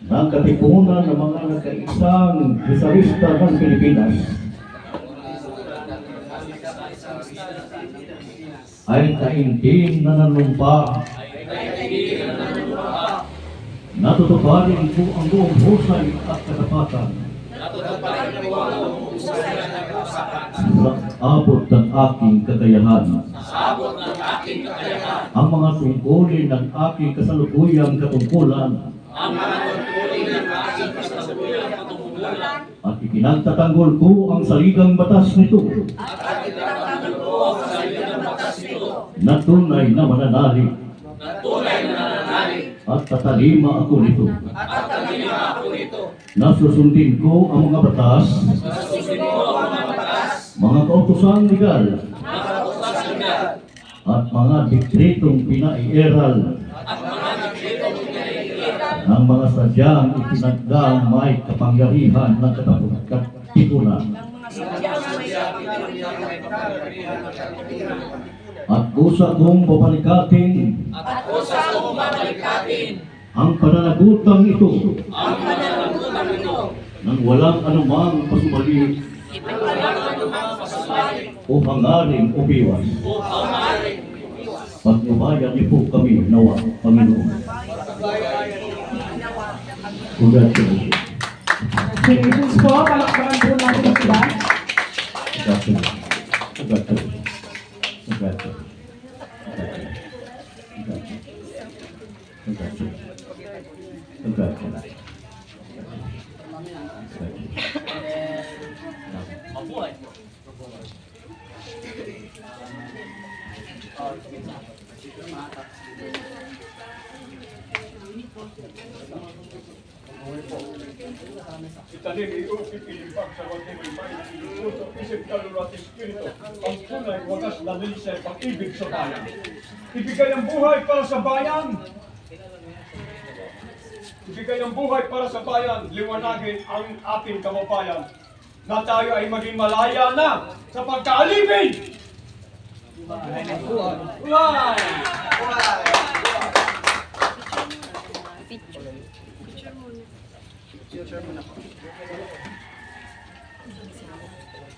ng Katipunan ng mga nagkaisang Rizalista ng Pilipinas ay taimtim na nanumpa natutuparin ko ang buong husay at katapatan sa abot ng aking kakayahan. Ang mga tungkulin ng aking kasalukuyang katungkulan at ikinagtatanggol ko ang saligang batas nito na tunay na mananalig at tatalima ako nito. Nasusundin ko ang mga batas, mga kautusan legal, at mga dekretong pinairal ng mga sadyang itinagdang may kapangyarihan ng katipunan. At kusa kong babalikatin ang pananagutang ito nang walang anumang pasubali o hangaring o biwas. Pagnubayan niyo po kami nawa, Panginoon. Congratulations. Congratulations po, palakpakan po natin sila. Congratulations. Congratulations. Congratulations. Congratulations. Italim iupipilipag sa wating imay, iluto, isip kaluluwa at espiritu, ang tunay, wagas na lilisay, pag-ibig sa bayan. Ibigay ang buhay para sa bayan. Ibigay ang buhay para sa bayan, liwanagin ang ating kababayan, na tayo ay maging malaya na sa pagkaalipin! Ulay! Picture muna po.